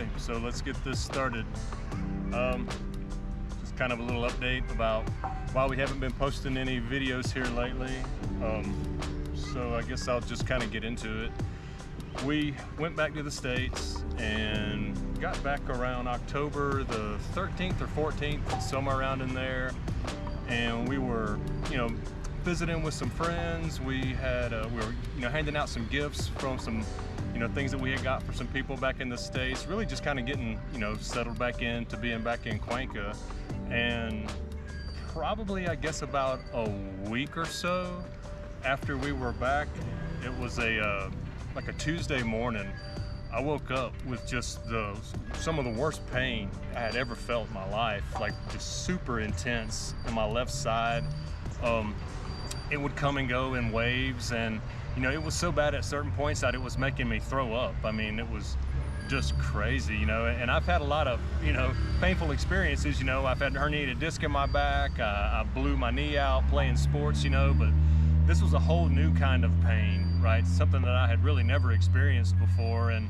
Okay, so let's get this started. Just kind of a little update about why we haven't been posting any videos here lately. So I guess I'll just kind of get into it. We went back to the States and got back around October the 13th or 14th, somewhere around in there. And we were, visiting with some friends. We were, handing out some gifts from some, things that we had got for some people back in the States. Really just kind of getting, settled back into being back in Cuenca. And probably, I guess, about a week or so after we were back, it was like a Tuesday morning. I woke up with just some of the worst pain I had ever felt in my life, like just super intense in my left side. It would come and go in waves, and it was so bad at certain points that it was making me throw up. I mean, it was just crazy, and I've had a lot of painful experiences. I've had a herniated disc in my back, I blew my knee out playing sports, but this was a whole new kind of pain, right? Something that I had really never experienced before. And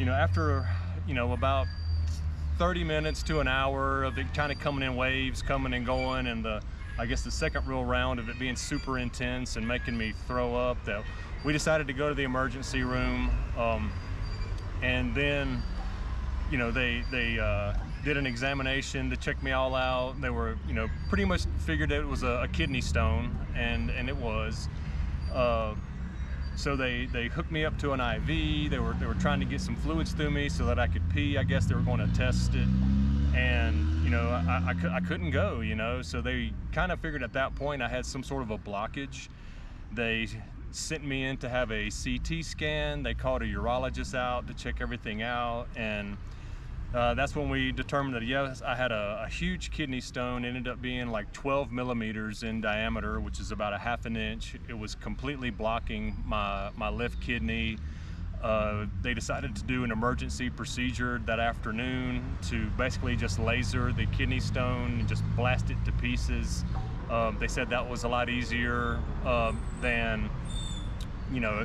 after about 30 minutes to an hour of it kind of coming in waves, coming and going, and I guess the second real round of it being super intense and making me throw up, that we decided to go to the emergency room. And then they did an examination to check me all out. They were pretty much figured that it was a kidney stone, and it was. So they hooked me up to an IV. They were trying to get some fluids through me so that I could pee. I guess they were going to test it, and I couldn't go. So they kind of figured at that point I had some sort of a blockage. They sent me in to have a CT scan. They called a urologist out to check everything out, and that's when we determined that yes, I had a huge kidney stone. It ended up being like 12 millimeters in diameter, which is about a ½ inch. It was completely blocking my left kidney. They decided to do an emergency procedure that afternoon to basically just laser the kidney stone and just blast it to pieces. They said that was a lot easier than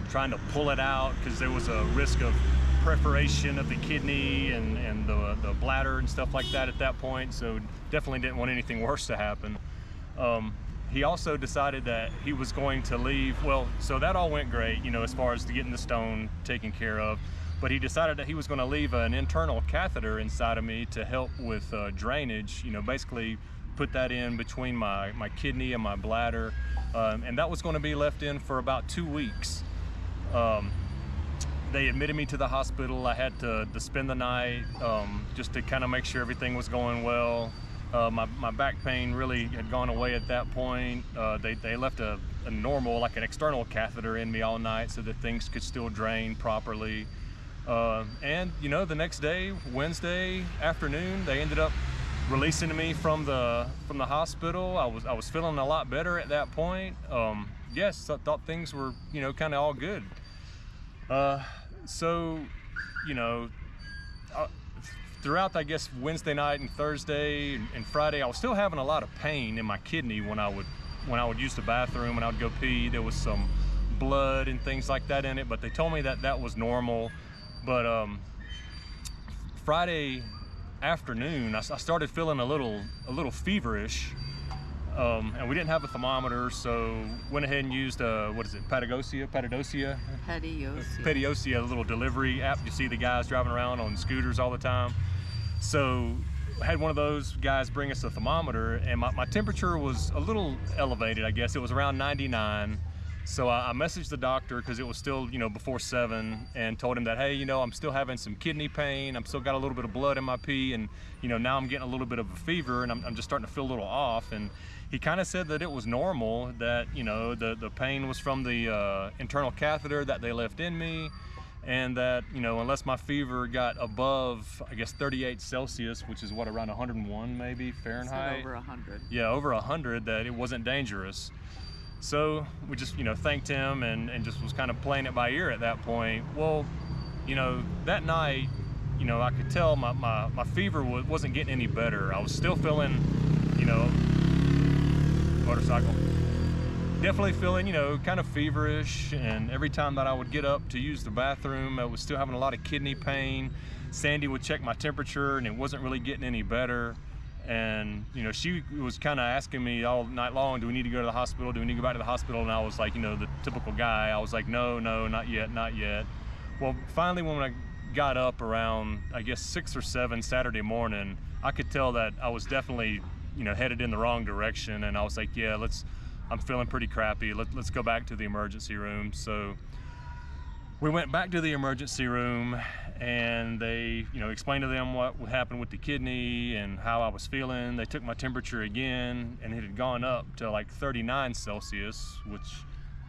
trying to pull it out, because there was a risk of perforation of the kidney and the bladder and stuff like that at that point. So definitely didn't want anything worse to happen. He also decided that he was going to leave. Well, so that all went great, as far as getting the stone taken care of. But he decided that he was going to leave an internal catheter inside of me to help with drainage, basically put that in between my kidney and my bladder. And that was going to be left in for about 2 weeks. They admitted me to the hospital. I had to spend the night just to kind of make sure everything was going well. My back pain really had gone away at that point. They left a normal, like an external catheter in me all night so that things could still drain properly. And the next day, Wednesday afternoon, they ended up releasing me from the hospital. I was feeling a lot better at that point. Yes, I thought things were kind of all good. So throughout, I guess, Wednesday night and Thursday and Friday, I was still having a lot of pain in my kidney when I would use the bathroom, when I would go pee. There was some blood and things like that in it, but they told me that was normal. But Friday afternoon, I started feeling a little feverish, and we didn't have a thermometer, so went ahead and used Padosia, a little delivery app. You see the guys driving around on scooters all the time. So I had one of those guys bring us a thermometer, and my temperature was a little elevated. I guess it was around 99. So I messaged the doctor, because it was still, before 7, and told him that, hey, I'm still having some kidney pain. I'm still got a little bit of blood in my pee, and, now I'm getting a little bit of a fever, and I'm just starting to feel a little off. And he kind of said that it was normal, that, the pain was from the internal catheter that they left in me, and that, unless my fever got above, I guess, 38 Celsius, which is what, around 101 maybe Fahrenheit? Over 100. Yeah, over 100, that it wasn't dangerous. So we just, thanked him and just was kind of playing it by ear at that point. Well, that night, I could tell my fever wasn't getting any better. I was still feeling, motorcycle. definitely feeling, you know, kind of feverish, and every time that I would get up to use the bathroom, I was still having a lot of kidney pain. Sandy would check my temperature and it wasn't really getting any better. And, you know, she was kind of asking me all night long, do we need to go to the hospital? Do we need to go back to the hospital? And I was like, you know, the typical guy, I was like, no, not yet, not yet. Well, finally, when I got up around, I guess 6 or 7 Saturday morning, I could tell that I was definitely, you know, headed in the wrong direction. And I was like, yeah, I'm feeling pretty crappy. Let's go back to the emergency room. So we went back to the emergency room, and they, you know, explained to them what happened with the kidney and how I was feeling. They took my temperature again, and it had gone up to like 39 Celsius, which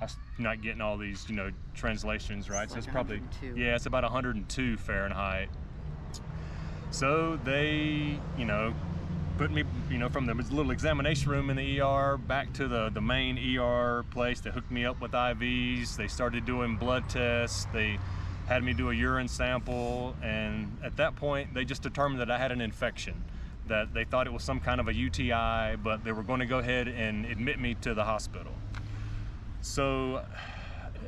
I'm not getting all these, you know, translations right. It's so like it's probably, 102. yeah, it's about 102 Fahrenheit. So they, you know, put me, you know, from the little examination room in the ER back to the main ER place. They hooked me up with IVs. They started doing blood tests. They had me do a urine sample, and at that point they just determined that I had an infection, that they thought it was some kind of a UTI, but they were going to go ahead and admit me to the hospital. So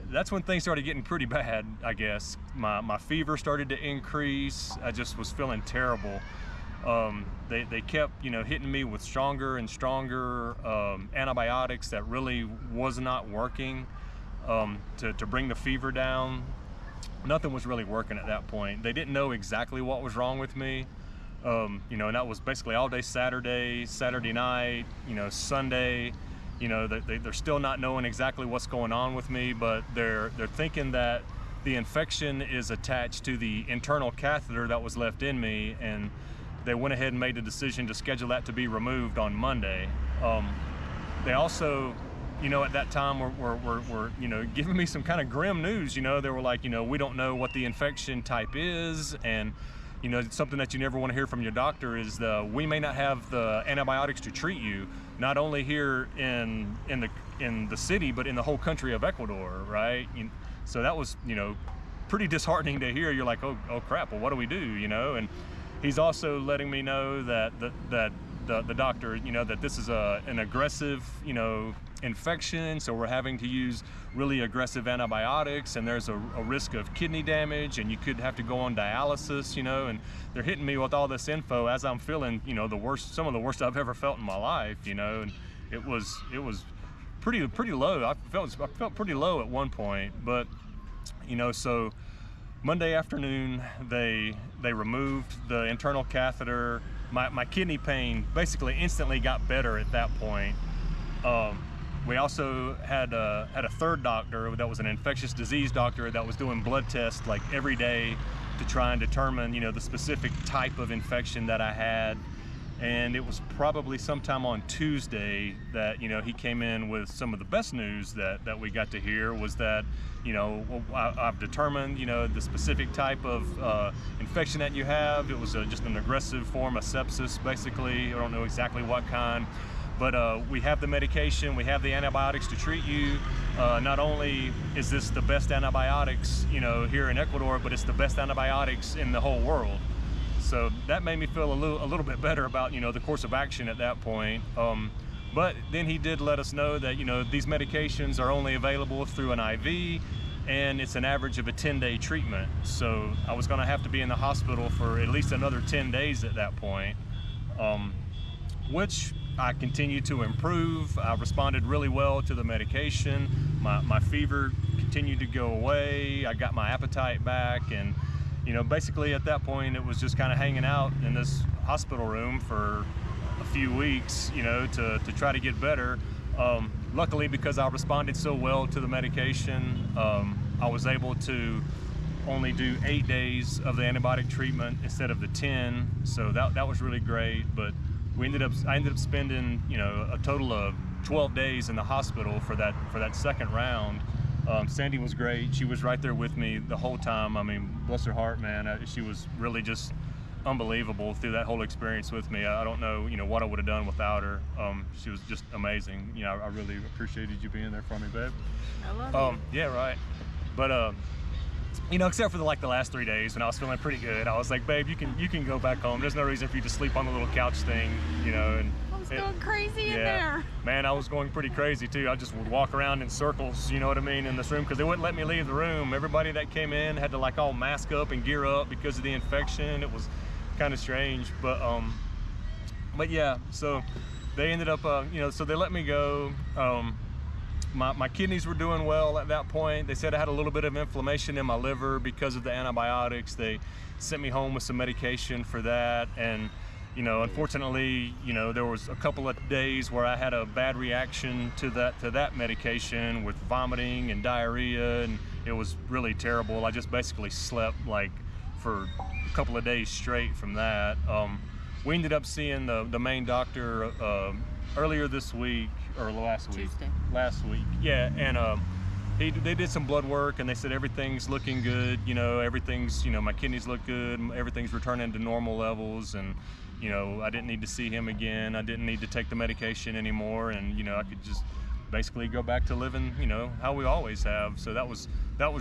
that's when things started getting pretty bad, I guess. My fever started to increase. I just was feeling terrible. They kept, you know, hitting me with stronger and stronger antibiotics that really was not working to bring the fever down. Nothing was really working at that point. They didn't know exactly what was wrong with me. You know, and that was basically all day Saturday night, you know, Sunday. You know, they're still not knowing exactly what's going on with me, but they're thinking that the infection is attached to the internal catheter that was left in me, and they went ahead and made the decision to schedule that to be removed on Monday. They also, you know, at that time were you know, giving me some kind of grim news. You know, they were like, you know, we don't know what the infection type is, and you know, something that you never want to hear from your doctor is we may not have the antibiotics to treat you, not only here in the city, but in the whole country of Ecuador, right? So that was, you know, pretty disheartening to hear. You're like, oh crap, well, what do we do, you know? And he's also letting me know that the doctor, you know, that this is an aggressive, you know, infection, so we're having to use really aggressive antibiotics, and there's a risk of kidney damage, and you could have to go on dialysis, you know. And they're hitting me with all this info as I'm feeling, you know, some of the worst I've ever felt in my life, you know. And it was pretty low. I felt pretty low at one point, but you know, so Monday afternoon they removed the internal catheter. My kidney pain basically instantly got better at that point. We also had a third doctor that was an infectious disease doctor that was doing blood tests like every day to try and determine, you know, the specific type of infection that I had. And it was probably sometime on Tuesday that, you know, he came in with some of the best news that we got to hear, was that, you know, I've determined, you know, the specific type of infection that you have. It was just an aggressive form of sepsis, basically. I don't know exactly what kind. But we have the medication, we have the antibiotics to treat you. Not only is this the best antibiotics, you know, here in Ecuador, but it's the best antibiotics in the whole world. So that made me feel a little bit better about, you know, the course of action at that point. But then he did let us know that, you know, these medications are only available through an IV, and it's an average of a 10-day treatment. So I was gonna have to be in the hospital for at least another 10 days at that point, which I continued to improve. I responded really well to the medication. My fever continued to go away. I got my appetite back, and you know, basically at that point it was just kind of hanging out in this hospital room for a few weeks, you know, to try to get better. Luckily, because I responded so well to the medication, I was able to only do 8 days of the antibiotic treatment instead of the 10. So that was really great. But I ended up spending, you know, a total of 12 days in the hospital for that second round. Sandy was great. She was right there with me the whole time. I mean, bless her heart, man. She was really just unbelievable through that whole experience with me. I don't know, you know, what I would have done without her. She was just amazing. You know, I really appreciated you being there for me, babe. I love you. Yeah, right. But you know, except for the last 3 days when I was feeling pretty good, I was like, babe, you can go back home. There's no reason for you to sleep on the little couch thing, you know. And Well, was going crazy in there. Man, I was going pretty crazy too. I just would walk around in circles, you know what I mean, in this room, because they wouldn't let me leave the room. Everybody that came in had to like all mask up and gear up because of the infection. It was kind of strange, but yeah, so they ended up, you know, so they let me go. My kidneys were doing well at that point. They said I had a little bit of inflammation in my liver because of the antibiotics. They sent me home with some medication for that. And, you know, unfortunately, you know, there was a couple of days where I had a bad reaction to that medication with vomiting and diarrhea, and it was really terrible. I just basically slept like for a couple of days straight from that. We ended up seeing the main doctor earlier this week, or last week. Tuesday. Last week, yeah, and they did some blood work, and they said everything's looking good. You know, everything's, you know, my kidneys look good, everything's returning to normal levels, and you know, I didn't need to see him again. I didn't need to take the medication anymore, and you know, I could just basically go back to living, you know, how we always have. So that was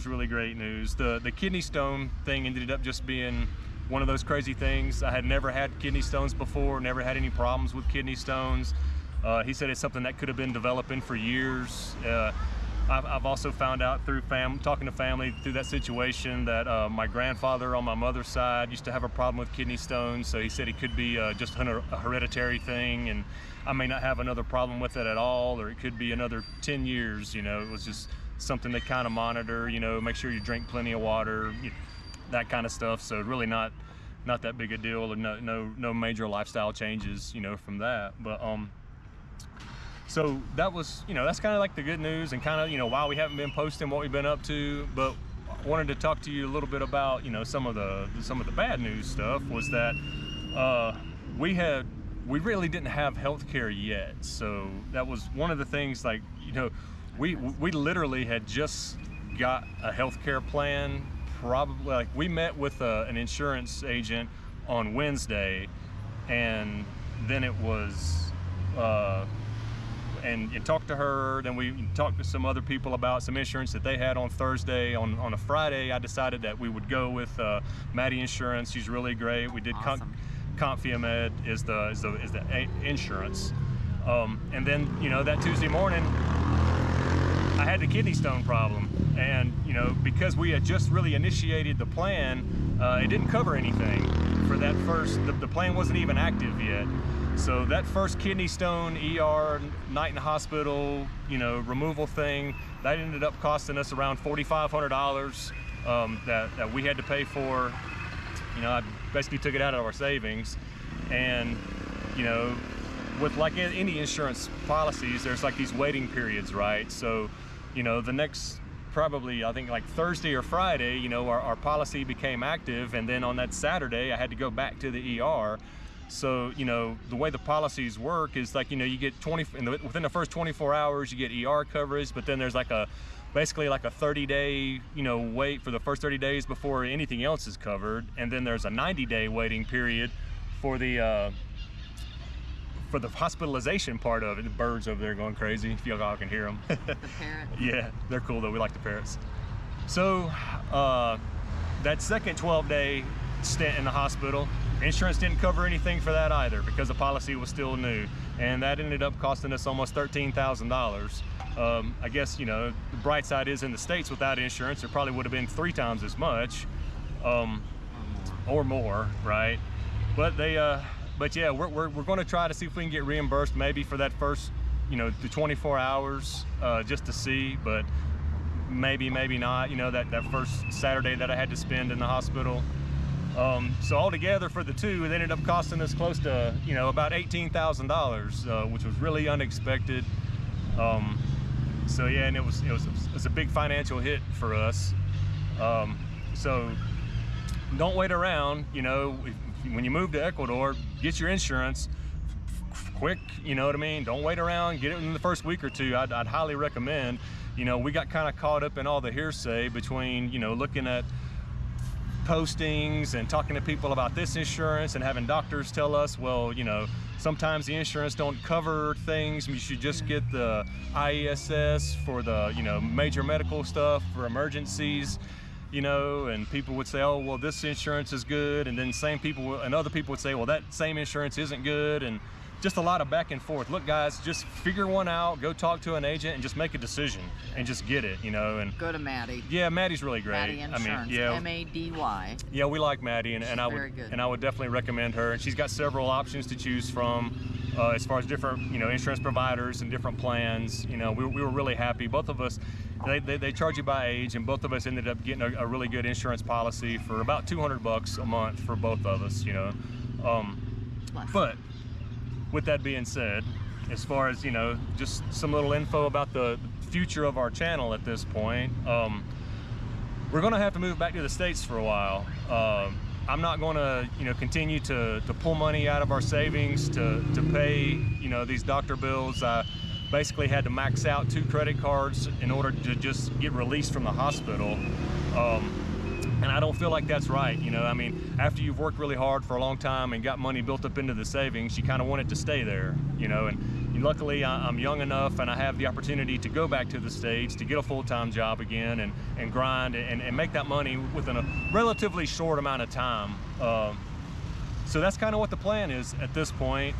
really great news. The kidney stone thing ended up just being one of those crazy things. I had never had kidney stones before, never had any problems with kidney stones. He said it's something that could have been developing for years. I've also found out through talking to family through that situation that my grandfather on my mother's side used to have a problem with kidney stones. So he said it could be just a hereditary thing, and I may not have another problem with it at all, or it could be another 10 years. You know, it was just something to kind of monitor. You know, make sure you drink plenty of water, that kind of stuff. So really not that big a deal, or no major lifestyle changes, you know, from that. But so that was, you know, that's kind of like the good news, and kind of, you know, why we haven't been posting what we've been up to. But I wanted to talk to you a little bit about, you know, some of the bad news stuff. Was that we really didn't have health care yet. So that was one of the things, like, you know, we literally had just got a health care plan. Probably, like, we met with an insurance agent on Wednesday, and then it was and you talked to her, then we talked to some other people about some insurance that they had on Thursday. On a Friday, I decided that we would go with Maddie Insurance. She's really great. We did awesome. ComfiaMed is the insurance. And then, you know, that Tuesday morning, I had the kidney stone problem. And, you know, because we had just really initiated the plan, it didn't cover anything for that first, the plan wasn't even active yet. So that first kidney stone ER, night in the hospital, you know, removal thing, that ended up costing us around $4,500 that we had to pay for. You know, I basically took it out of our savings. And, you know, with like any insurance policies, there's like these waiting periods, right? So, you know, the next, probably, I think like Thursday or Friday, you know, our policy became active, and then on that Saturday, I had to go back to the ER. So, you know, the way the policies work is like, you know, you get within the first 24 hours, you get ER coverage, but then there's like basically like a 30-day, you know, wait for the first 30 days before anything else is covered. And then there's a 90-day waiting period for the hospitalization part of it. The birds over there going crazy, if y'all can hear them. The parrots. Yeah, they're cool though, we like the parrots. So that second 12-day stint in the hospital, insurance didn't cover anything for that either, because the policy was still new, and that ended up costing us almost $13,000. I guess, you know, the bright side is in the States without insurance, it probably would have been 3 times as much, or more, right? But but yeah, we're going to try to see if we can get reimbursed maybe for that first, you know, the 24 hours, just to see, but maybe not, you know, that first Saturday that I had to spend in the hospital. So altogether for the two, it ended up costing us close to, you know, about $18,000, which was really unexpected. So yeah, and it was a big financial hit for us. So don't wait around, you know, when you move to Ecuador, get your insurance quick, you know what I mean? Don't wait around, get it in the first week or two. I'd highly recommend. You know, we got kind of caught up in all the hearsay between, you know, looking at postings and talking to people about this insurance and having doctors tell us, well, you know, sometimes the insurance don't cover things. You should just get the IESS for the, you know, major medical stuff, for emergencies, you know, and people would say, oh, well, this insurance is good. And then same people and other people would say, well, that same insurance isn't good. And just a lot of back and forth. Look, guys, just figure one out, go talk to an agent, and just make a decision and just get it, you know. And go to Maddie. Yeah, Maddie's really great. Maddie Insurance. I mean, yeah, M-A-D-Y. Yeah, we like Maddie, and I would definitely recommend her. And she's got several options to choose from, as far as different, you know, insurance providers and different plans. You know, we were really happy. Both of us, they charge you by age, and both of us ended up getting a really good insurance policy for about $200 a month for both of us. You know, but with that being said, as far as, you know, just some little info about the future of our channel at this point, we're gonna have to move back to the States for a while. I'm not gonna, you know, continue to pull money out of our savings to pay, you know, these doctor bills. I basically had to max out 2 credit cards in order to just get released from the hospital. And I don't feel like that's right, you know. I mean, after you've worked really hard for a long time and got money built up into the savings, you kind of want it to stay there, you know. And luckily, I'm young enough and I have the opportunity to go back to the States to get a full-time job again and grind and make that money within a relatively short amount of time. So that's kind of what the plan is at this point.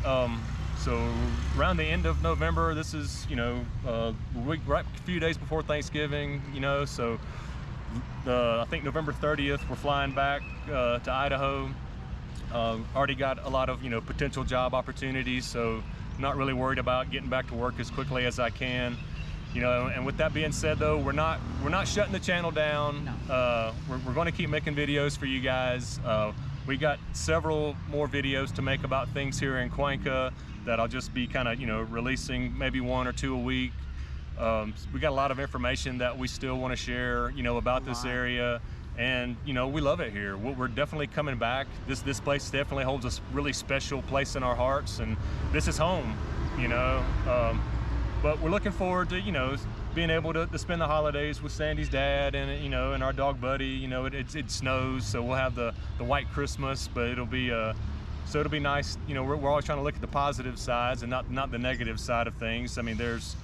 So around the end of November, this is, you know, right a few days before Thanksgiving, you know, so I think November 30th, we're flying back to Idaho. Already got a lot of, you know, potential job opportunities, so not really worried about getting back to work as quickly as I can. You know, and with that being said, though, we're not shutting the channel down. No. We're going to keep making videos for you guys. We got several more videos to make about things here in Cuenca that I'll just be kind of, you know, releasing maybe 1 or 2 a week. We got a lot of information that we still want to share, you know, about this area, and, you know, we love it here. We're definitely coming back. This place definitely holds a really special place in our hearts, and this is home, you know. But we're looking forward to, you know, being able to spend the holidays with Sandy's dad and, you know, and our dog Buddy. You know, it snows, so we'll have the white Christmas, but it'll be so it'll be nice. You know, we're always trying to look at the positive sides and not the negative side of things. I mean, there's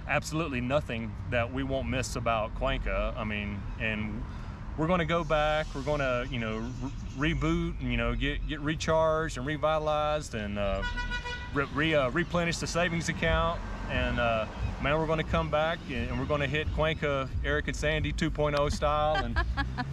absolutely nothing that we won't miss about Cuenca. I mean, and we're going to go back. We're going to, you know, reboot and, you know, get recharged and revitalized and replenish the savings account. And man, we're going to come back and we're going to hit Cuenca Eric and Sandy 2.0 style, and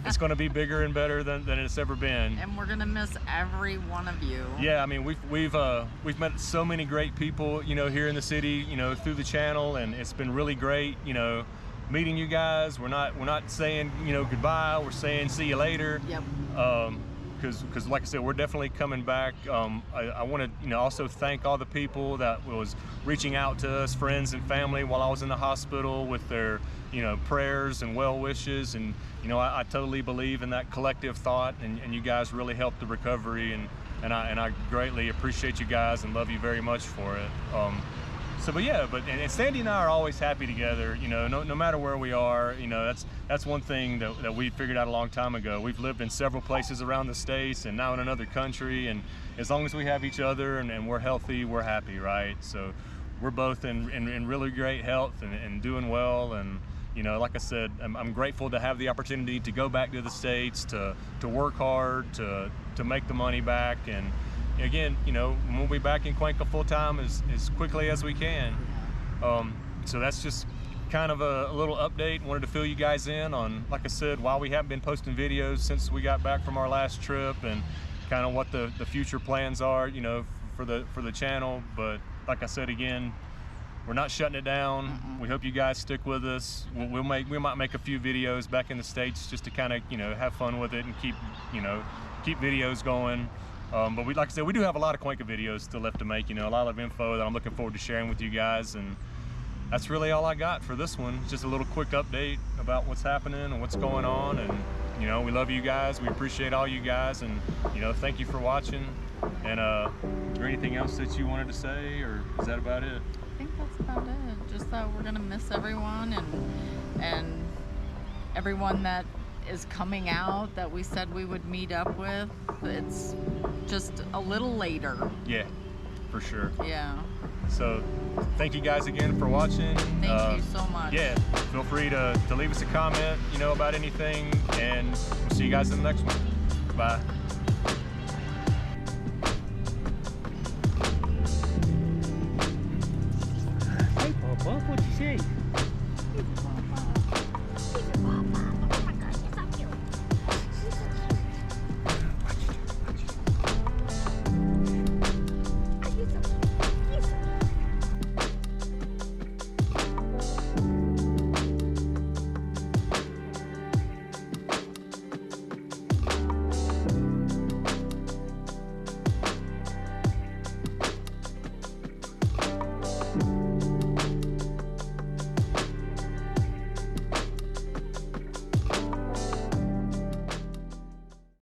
it's going to be bigger and better than it's ever been. And we're going to miss every one of you. Yeah, I mean, we've met so many great people, you know, here in the city, you know, through the channel, and it's been really great, you know, meeting you guys. We're not saying, you know, goodbye. We're saying see you later. Yep. Because like I said, we're definitely coming back. I want to, you know, also thank all the people that was reaching out to us, friends and family, while I was in the hospital with their, you know, prayers and well wishes. And, you know, I totally believe in that collective thought, and you guys really helped the recovery, and I greatly appreciate you guys and love you very much for it. But yeah, and Sandy and I are always happy together, you know, no matter where we are. You know, that's one thing that we figured out a long time ago. We've lived in several places around the States and now in another country, and as long as we have each other and we're healthy, we're happy, right? So we're both in really great health and doing well, and, you know, like I said, I'm grateful to have the opportunity to go back to the States, to work hard, to make the money back, and again, you know, we'll be back in Cuenca full-time as quickly as we can. So that's just kind of a little update. Wanted to fill you guys in on, like I said, why we haven't been posting videos since we got back from our last trip, and kind of what the future plans are, you know, for the channel. But like I said, again, we're not shutting it down. We hope you guys stick with us. We might make a few videos back in the States just to kind of, you know, have fun with it and keep videos going. But like I said, we do have a lot of Cuenca videos still left to make, you know, a lot of info that I'm looking forward to sharing with you guys. And that's really all I got for this one. Just a little quick update about what's happening and what's going on. And, you know, we love you guys. We appreciate all you guys. And, you know, thank you for watching. And is there anything else that you wanted to say, or is that about it? I think that's about it. Just that we're going to miss everyone, and everyone that is coming out that we said we would meet up with. It's just a little later. Yeah, for sure. Yeah. So thank you guys again for watching. Thank you so much. Yeah, feel free to leave us a comment, you know, about anything, and we'll see you guys in the next one. Bye.